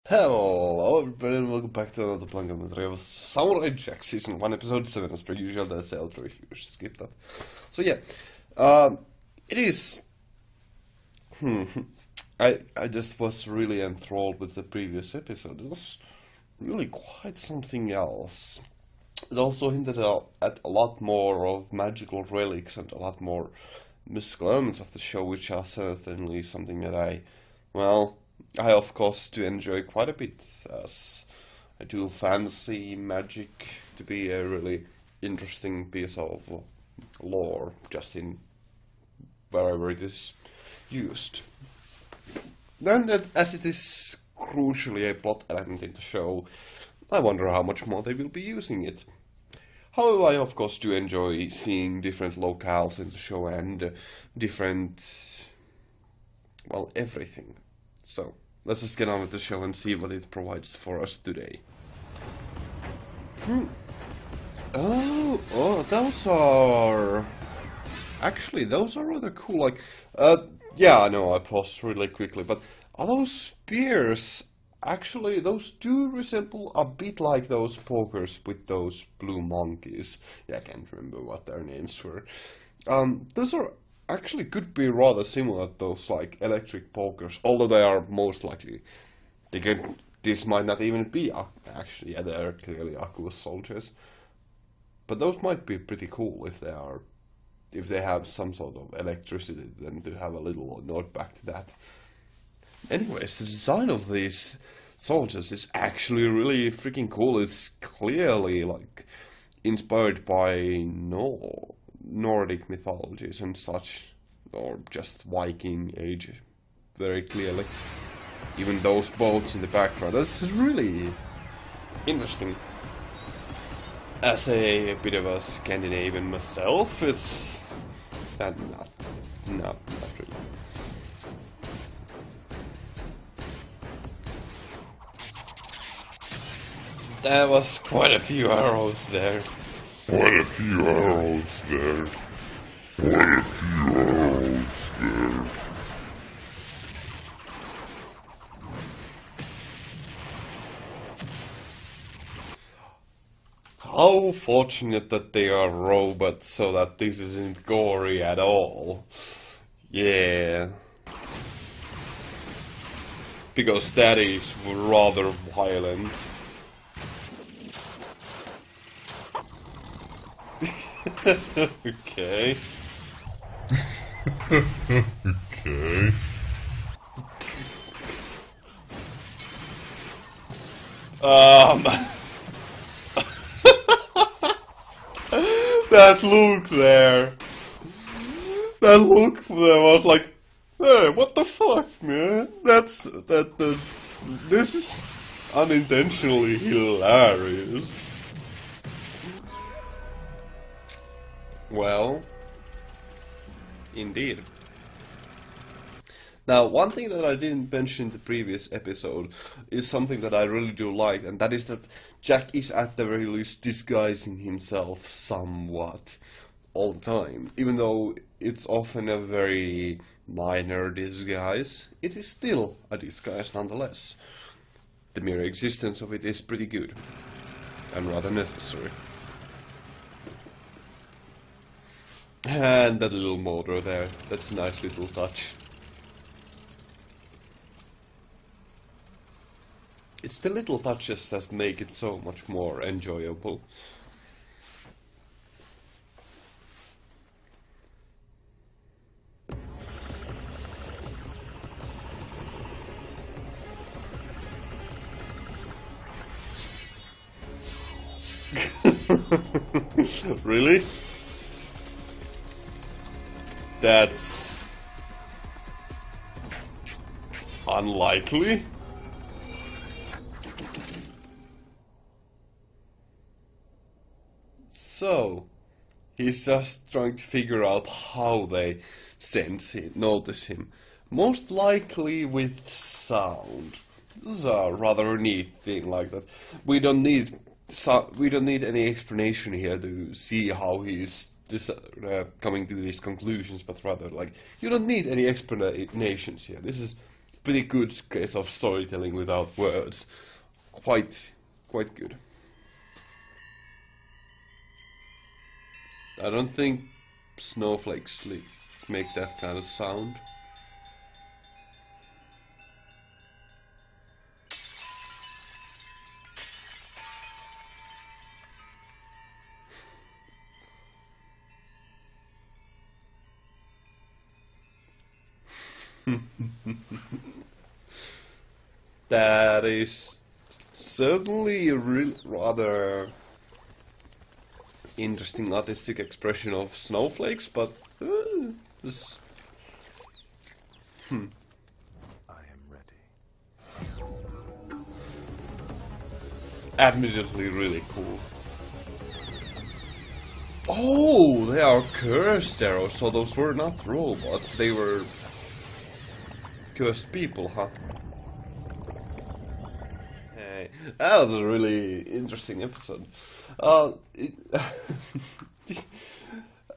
Hello everybody and welcome back to another documentary of Samurai Jack Season 1 Episode 7. As per usual, that's the outro if you should skip that. So yeah, it is... I just was really enthralled with the previous episode. It was really quite something else. It also hinted at a lot more of magical relics and a lot more mystical elements of the show, which are certainly something that I of course do enjoy quite a bit, as I do fancy magic to be a really interesting piece of lore, just in wherever it is used. Then, as it is crucially a plot element in the show, I wonder how much more they will be using it. However, I of course do enjoy seeing different locales in the show and different, everything. So, let's just get on with the show and see what it provides for us today. Those are... Actually, those are rather cool, yeah, I know, I paused really quickly, but are those spears... Actually, those do resemble a bit like those pokers with those blue monkeys. Yeah, I can't remember what their names were. Those are... Actually could be rather similar to those electric pokers, although they are most likely this might not even be actually, yeah, they are clearly Aku's soldiers. But those might be pretty cool if they have some sort of electricity, then to have a little nod back to that. Anyways, the design of these soldiers is actually really freaking cool. It's clearly inspired by Nordic mythologies and such, or just Viking Age, very clearly. Even those boats in the background, that's really interesting. As a bit of a Scandinavian myself, it's not really. There was quite a few arrows there. Quite a few arrows there. Quite a few arrows there. How fortunate that they are robots so that this isn't gory at all. Yeah. Because that is rather violent. Okay. Okay. That look there. That look there was like, hey, what the fuck, man? This is unintentionally hilarious. Well, indeed. Now, one thing that I didn't mention in the previous episode is something that I really do like, and that is that Jack is at the very least disguising himself somewhat all the time. Even though it's often a very minor disguise, it is still a disguise nonetheless. The mere existence of it is pretty good, and rather necessary. And that little motor there, that's a nice little touch. It's the little touches that make it so much more enjoyable. Really? That's unlikely. So, he's just trying to figure out how they notice him. Most likely with sound. This is a rather neat thing like that. We don't need any explanation here to see how he's coming to these conclusions, but rather you don't need any explanations here. This is pretty good case of storytelling without words. Quite good. I don't think snowflakes make that kind of sound. That is certainly a rather interesting artistic expression of snowflakes, but this. I am ready. Admittedly, really cool. Oh, they are cursed arrows, so those were not robots, they were cursed people, huh? Hey, that was a really interesting episode. I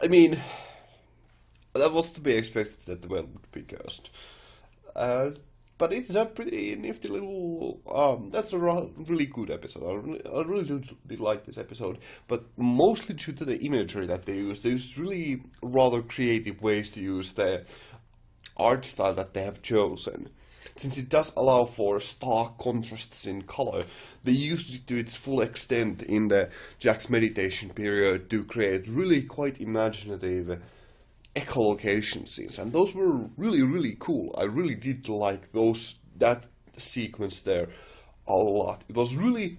mean, that was to be expected that the world would be cursed. But it's a pretty nifty little. That's a really good episode. I really did like this episode, but mostly due to the imagery that they use. They used really rather creative ways to use the art style that they have chosen. Since it does allow for stark contrasts in color, they used it to its full extent in the Jack's meditation period to create really quite imaginative echolocation scenes, and those were really cool. I really did like that sequence there a lot. It was really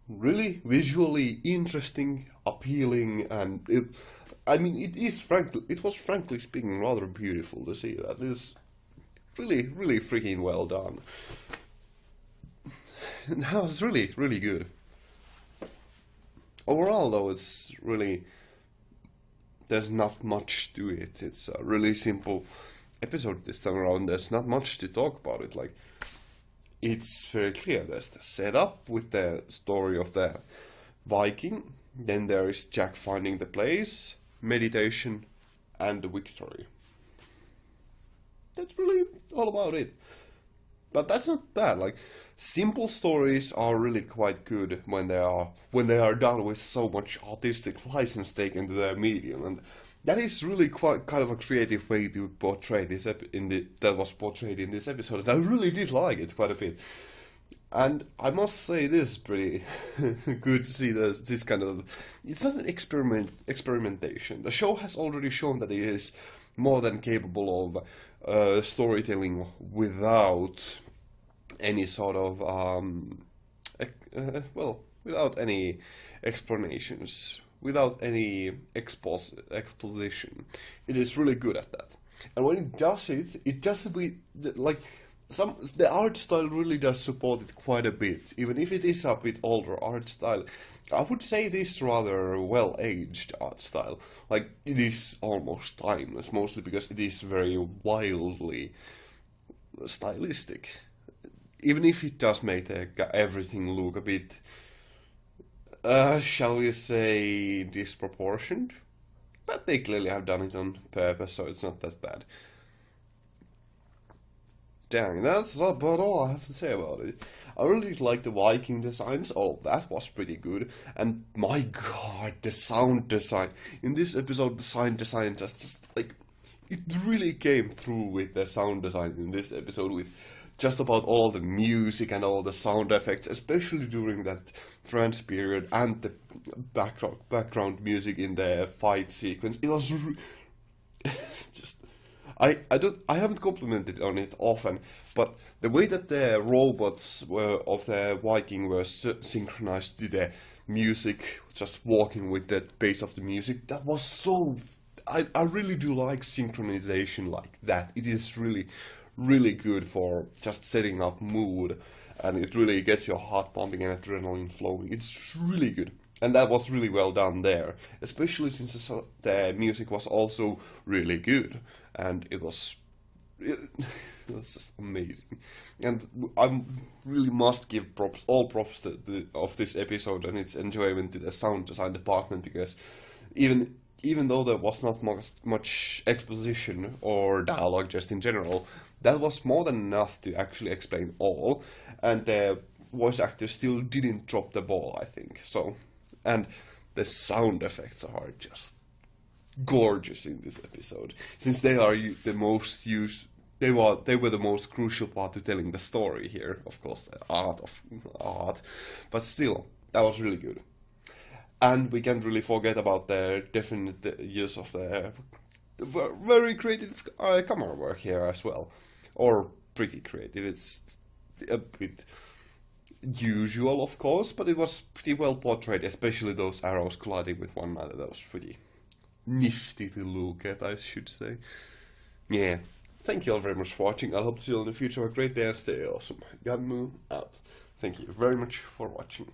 visually interesting, appealing, and it was frankly speaking rather beautiful to see that. It is really freaking well done. That was really good. Overall, though, it's really, there's not much to it. It's a really simple episode this time around. There's not much to talk about it. Like, it's very clear. There's the setup with the story of the Viking. Then there is Jack finding the place, meditation, and the victory. That's really all about it. But that's not bad. Like, simple stories are really quite good when they are done with so much artistic license taken to their medium, and that is really quite kind of a creative way to portray this that was portrayed in this episode. And I really did like it quite a bit. And I must say, this is pretty good to see this kind of. It's not an experimentation. The show has already shown that it is more than capable of storytelling without any sort of without any explanations, without any exposition. It is really good at that. And when it does it, it doesn't be like. The art style really does support it quite a bit, even if it is a bit older art style. I would say it is rather well-aged art style. Like, it is almost timeless, mostly because it is very wildly stylistic. Even if it does make everything look a bit, shall we say, disproportioned. But they clearly have done it on purpose, so it's not that bad. Dang, that's about all I have to say about it. I really like the Viking designs. Oh, that was pretty good. And my god, the sound design. In this episode, the sound design just like, it really came through with the sound design in this episode, with just about all the music and all the sound effects, especially during that trance period, and the background music in the fight sequence. It was just. I haven't complimented on it often, but the way that the robots of the Viking were synchronized to the music, just walking with the pace of the music, that was so. I really do like synchronization like that. It is really good for just setting up mood, and it really gets your heart pumping and adrenaline flowing. It's really good. And that was really well done there, especially since the music was also really good, and it was just amazing. And I really must give all props to of this episode and its enjoyment to the sound design department, because even even though there was not much exposition or dialogue just in general, that was more than enough to actually explain all, and the voice actors still didn't drop the ball, I think. So, and the sound effects are just gorgeous in this episode, since they are the most used. They were the most crucial part to telling the story here. Of course, the art, but still, that was really good. And we can't really forget about the definite use of the very creative camera work here as well, or pretty creative. It's a bit usual, of course, but it was pretty well portrayed, especially those arrows colliding with one another. That was pretty nifty to look at, I should say. Yeah. Thank you all very much for watching. I hope to see you all in the future. Have a great day and stay awesome. Ganmu out. Thank you very much for watching.